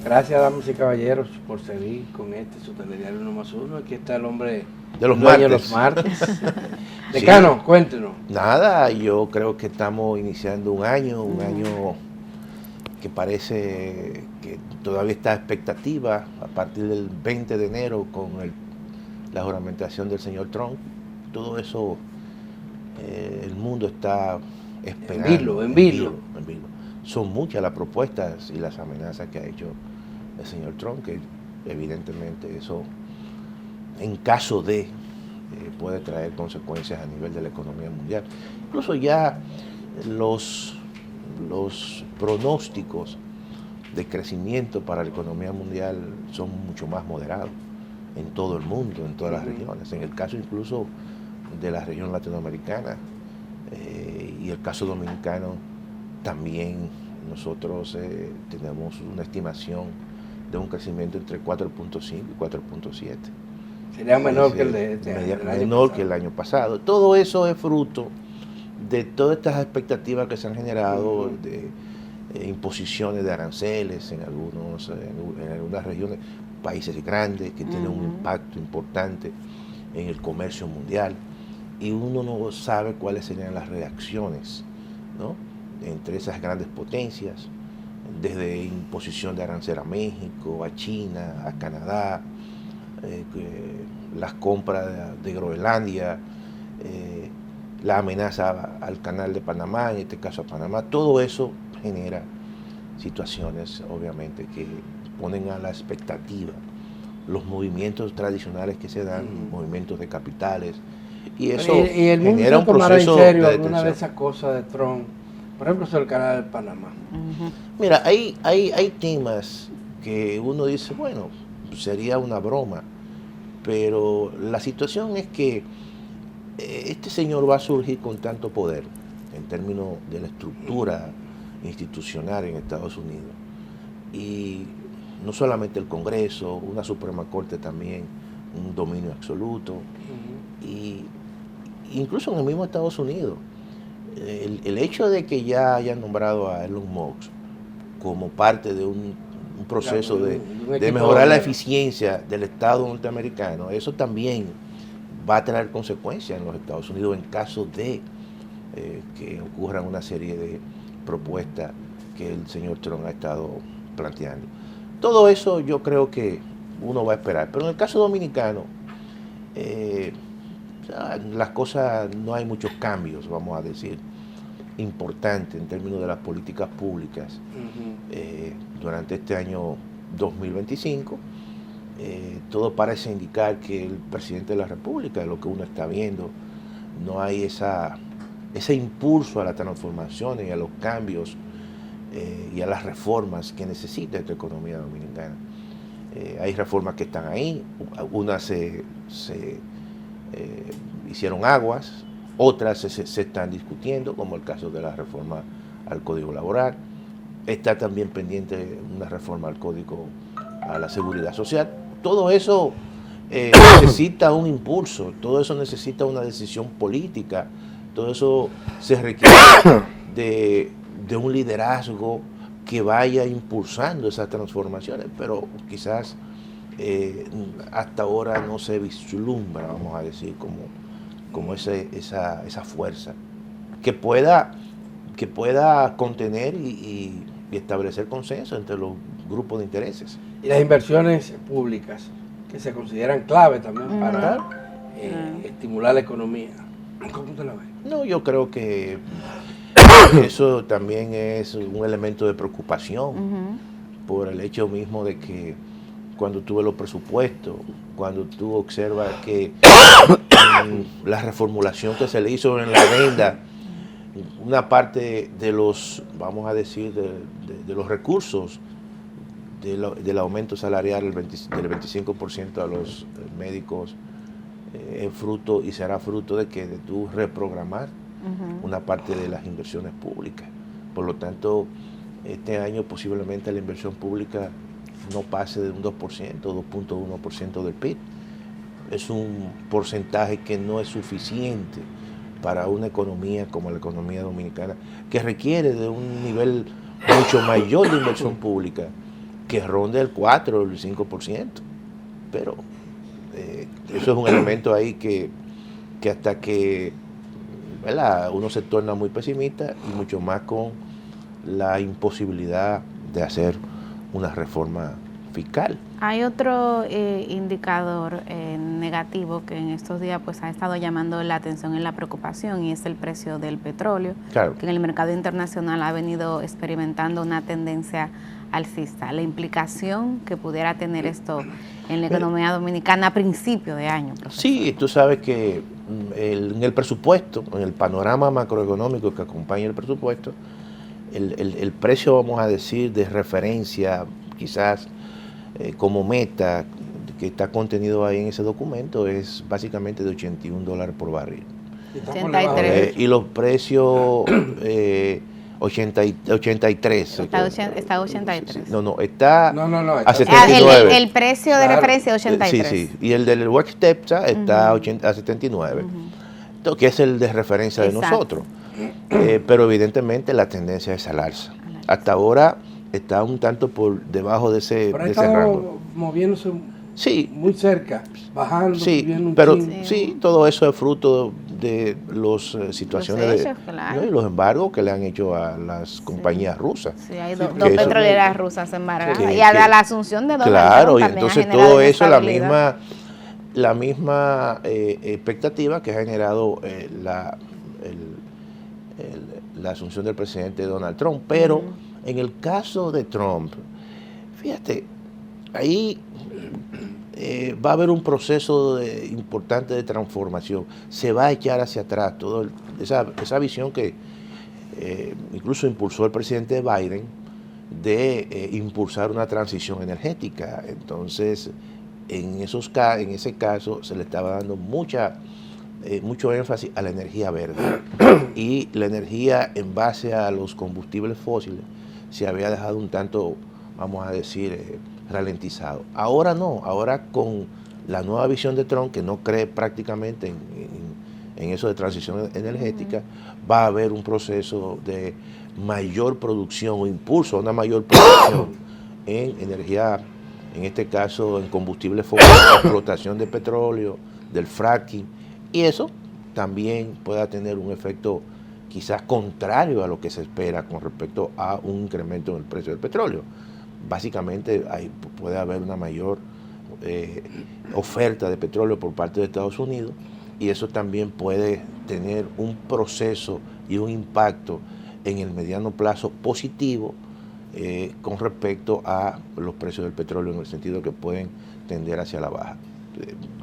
Gracias, damas y caballeros, por seguir con su telediario 1+1. Aquí está el hombre de los dueño martes. de los martes. Decano, sí. Cuéntenos. Nada, yo creo que estamos iniciando un año que parece que todavía está a expectativa a partir del 20 de enero con la juramentación del señor Trump. Todo eso, el mundo está esperando. En vilo. Son muchas las propuestas y las amenazas que ha hecho el señor Trump, que evidentemente eso, en caso de, puede traer consecuencias a nivel de la economía mundial. Incluso ya los pronósticos de crecimiento para la economía mundial son mucho más moderados en todo el mundo, en todas las regiones. En el caso incluso de la región latinoamericana y el caso dominicano, también nosotros tenemos una estimación de un crecimiento entre 4.5 y 4.7. Sería menor que el año pasado. Todo eso es fruto de todas estas expectativas que se han generado de imposiciones de aranceles en algunas regiones, países grandes que tienen un impacto importante en el comercio mundial, y uno no sabe cuáles serían las reacciones, ¿no?, entre esas grandes potencias, desde imposición de arancel a México, a China, a Canadá, las compras de Groenlandia, la amenaza al canal de Panamá, en este caso a Panamá. Todo eso genera situaciones, obviamente, que ponen a la expectativa los movimientos tradicionales que se dan, movimientos de capitales, y eso y el mundo genera un proceso en serio de alguna detención. de esas cosas de Trump, por ejemplo, sobre el canal de Panamá. Mira, hay temas que uno dice, bueno, sería una broma, pero la situación es que este señor va a surgir con tanto poder en términos de la estructura institucional en Estados Unidos, y no solamente el Congreso, una Suprema Corte también, un dominio absoluto, y incluso en el mismo Estados Unidos, el hecho de que ya hayan nombrado a Elon Musk como parte de un proceso de mejorar la eficiencia del Estado norteamericano, eso también va a tener consecuencias en los Estados Unidos en caso de que ocurran una serie de propuestas que el señor Trump ha estado planteando. Todo eso yo creo que uno va a esperar, pero en el caso dominicano las cosas, no hay muchos cambios, vamos a decir, importantes en términos de las políticas públicas durante este año 2025. Todo parece indicar que el presidente de la República, lo que uno está viendo, no hay ese impulso a la transformación y a los cambios y a las reformas que necesita esta economía dominicana. Hay reformas que están ahí, unas se hicieron aguas, otras se están discutiendo, como el caso de la reforma al Código Laboral. Está también pendiente una reforma al Código a la Seguridad Social. Todo eso necesita un impulso, todo eso necesita una decisión política, todo eso se requiere de un liderazgo que vaya impulsando esas transformaciones, pero quizás hasta ahora no se vislumbra, vamos a decir, como esa fuerza que pueda contener y establecer consenso entre los grupos de intereses. Y las inversiones públicas, que se consideran clave también para estimular la economía. ¿Cómo te la ves? No, yo creo que eso también es un elemento de preocupación por el hecho mismo de que cuando tú ves los presupuestos, cuando tú observas que la reformulación que se le hizo en la adenda, una parte de los, vamos a decir, de los recursos del aumento salarial del 25% a los médicos es fruto y será fruto de que de tú reprogramar una parte de las inversiones públicas. Por lo tanto, este año posiblemente la inversión pública no pase de un 2%, 2.1% del PIB. Es un porcentaje que no es suficiente para una economía como la economía dominicana, que requiere de un nivel mucho mayor de inversión pública que ronde el 4 o el 5%. Pero eso es un elemento ahí que hasta que, ¿verdad?, uno se torna muy pesimista, y mucho más con la imposibilidad de hacer una reforma fiscal. Hay otro indicador negativo que en estos días pues ha estado llamando la atención y la preocupación, y es el precio del petróleo, Claro. que en el mercado internacional ha venido experimentando una tendencia alcista. La implicación que pudiera tener esto en la economía dominicana a principio de año, profesor. Sí, tú sabes que en el presupuesto, en el panorama macroeconómico que acompaña el presupuesto, el precio, vamos a decir, de referencia, quizás como meta, que está contenido ahí en ese documento, es básicamente de $81 por barril. 83. Y los precios 83. Está 83. No, está a 79. El precio de referencia es 83. Sí. Y el del Work Step está a 79, que es el de referencia de nosotros. Pero evidentemente la tendencia es al alza. Hasta ahora está un tanto por debajo de ese rango. Moviéndose muy cerca, bajando, subiendo un pero chin. sí, todo eso es fruto de las situaciones claro. y los embargos que le han hecho a las compañías rusas. Sí, hay dos petroleras rusas embargadas, y a la asunción de Donald Claro, Trump y entonces todo eso, la misma expectativa que ha generado la asunción del presidente Donald Trump. Pero en el caso de Trump, fíjate, ahí va a haber un proceso importante de transformación. Se va a echar hacia atrás toda esa visión que incluso impulsó el presidente Biden de impulsar una transición energética. Entonces, en ese caso se le estaba dando mucho énfasis a la energía verde, y la energía en base a los combustibles fósiles se había dejado un tanto, vamos a decir, ralentizado. Ahora no, ahora con la nueva visión de Trump, que no cree prácticamente en eso de transición energética, va a haber un proceso de mayor producción o impulso a una mayor producción en energía, en este caso en combustibles fósiles, explotación de petróleo, del fracking, y eso también pueda tener un efecto quizás contrario a lo que se espera con respecto a un incremento en el precio del petróleo. Básicamente puede haber una mayor oferta de petróleo por parte de Estados Unidos, y eso también puede tener un proceso y un impacto en el mediano plazo positivo con respecto a los precios del petróleo, en el sentido que pueden tender hacia la baja.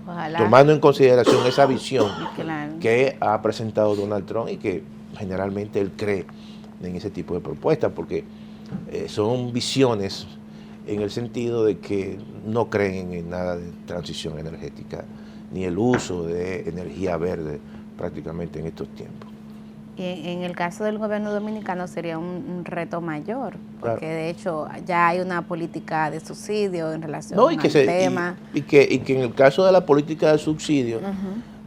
Ojalá. Tomando en consideración esa visión Claro. que ha presentado Donald Trump, y que generalmente él cree en ese tipo de propuestas, porque son visiones en el sentido de que no creen en nada de transición energética, ni el uso de energía verde prácticamente en estos tiempos. Y en el caso del gobierno dominicano sería un reto mayor, porque Claro. de hecho ya hay una política de subsidio en relación No, al tema. y que en el caso de la política de subsidio,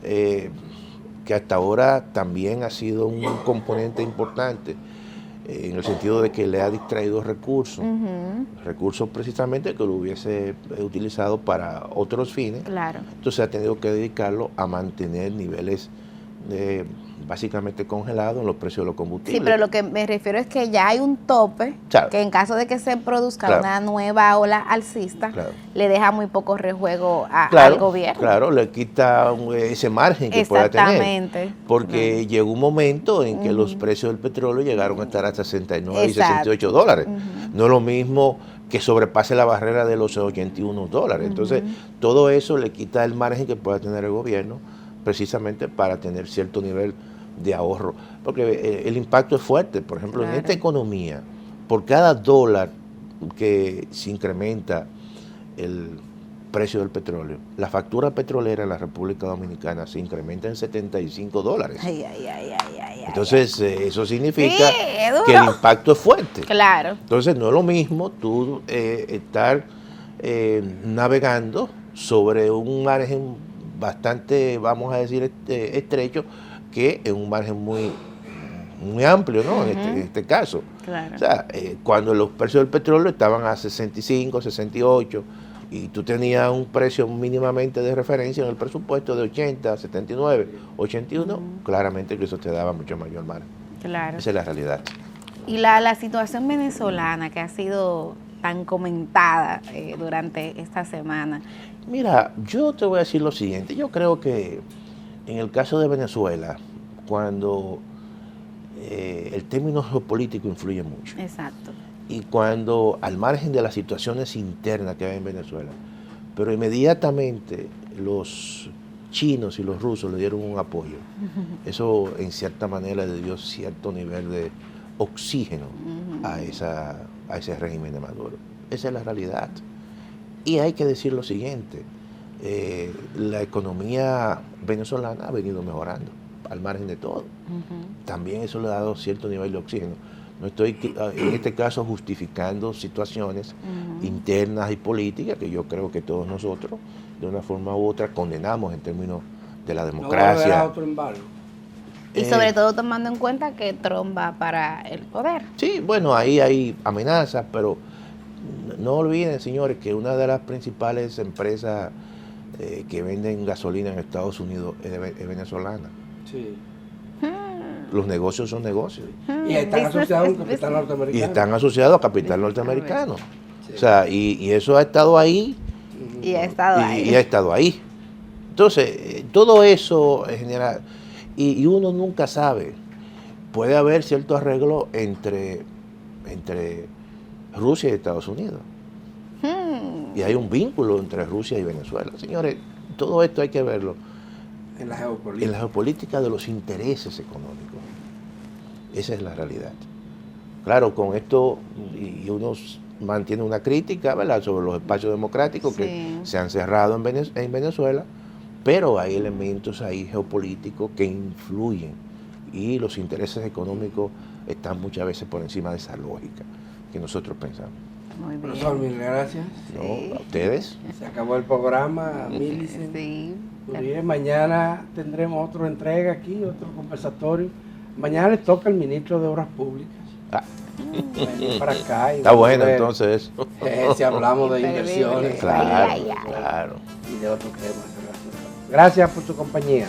que hasta ahora también ha sido un componente importante, en el sentido de que le ha distraído recursos, recursos precisamente que lo hubiese utilizado para otros fines. Claro. Entonces ha tenido que dedicarlo a mantener niveles básicamente congelados en los precios de los combustibles. Sí, pero lo que me refiero es que ya hay un tope, claro, que en caso de que se produzca claro, una nueva ola alcista, claro, le deja muy poco rejuego claro, al gobierno. Claro, le quita ese margen que pueda tener. Exactamente. Porque llegó un momento en que los precios del petróleo llegaron a estar a 69 y 68 dólares. No es lo mismo que sobrepase la barrera de los 81 dólares. Entonces, todo eso le quita el margen que pueda tener el gobierno, precisamente para tener cierto nivel de ahorro, porque el impacto es fuerte. Por ejemplo, claro, en esta economía, por cada dólar que se incrementa el precio del petróleo, la factura petrolera en la República Dominicana se incrementa en 75 dólares. Entonces, eso significa que el impacto es fuerte. Claro. Entonces, no es lo mismo tú estar navegando sobre un margen bastante, vamos a decir, estrecho, que en un margen muy amplio, ¿no? En este caso. Claro. O sea, cuando los precios del petróleo estaban a 65, 68, y tú tenías un precio mínimamente de referencia en el presupuesto de 80, 79, 81, claramente que eso te daba mucho mayor margen. Claro. Esa es la realidad. Y la situación venezolana que ha sido tan comentada durante esta semana. Mira, yo te voy a decir lo siguiente. Yo creo que en el caso de Venezuela, cuando el término geopolítico influye mucho, Exacto. y cuando al margen de las situaciones internas que hay en Venezuela, pero inmediatamente los chinos y los rusos le dieron un apoyo, eso en cierta manera le dio cierto nivel de oxígeno a ese régimen de Maduro. Esa es la realidad. Y hay que decir lo siguiente, la economía venezolana ha venido mejorando, al margen de todo. También eso le ha dado cierto nivel de oxígeno. No estoy en este caso justificando situaciones internas y políticas que yo creo que todos nosotros, de una forma u otra, condenamos en términos de la democracia. No va a haber otro embargo. Y sobre todo tomando en cuenta que Trump va para el poder. Sí, bueno, ahí hay amenazas, pero no olviden, señores, que una de las principales empresas que venden gasolina en Estados Unidos es venezolana. Sí. Los negocios son negocios. Y están asociados a un capital norteamericano. Y están asociados a capital norteamericano. Sí. O sea, y eso ha estado ahí. Y ha estado ahí. Y ha estado ahí. Entonces, todo eso genera... Y uno nunca sabe. Puede haber cierto arreglo entre Rusia y Estados Unidos. Y hay un vínculo entre Rusia y Venezuela. Señores, todo esto hay que verlo En la geopolítica. en la geopolítica de los intereses económicos. Esa es la realidad. Claro, con esto, y uno mantiene una crítica, ¿verdad?, sobre los espacios democráticos que se han cerrado en Venezuela, pero hay elementos ahí geopolíticos que influyen y los intereses económicos están muchas veces por encima de esa lógica que nosotros pensamos. Muy bien. Profesor, mil gracias. ¿No? ¿A ustedes? Se acabó el programa, Millicent. Sí. Uribe. Mañana tendremos otra entrega aquí, otro conversatorio. Mañana les toca al ministro de Obras Públicas. Ah, Venir para acá. Y está bueno ver, entonces eso. si hablamos de Imperdible. inversiones Claro, Ay, ay, ay. claro. y de otros temas. Gracias por su compañía.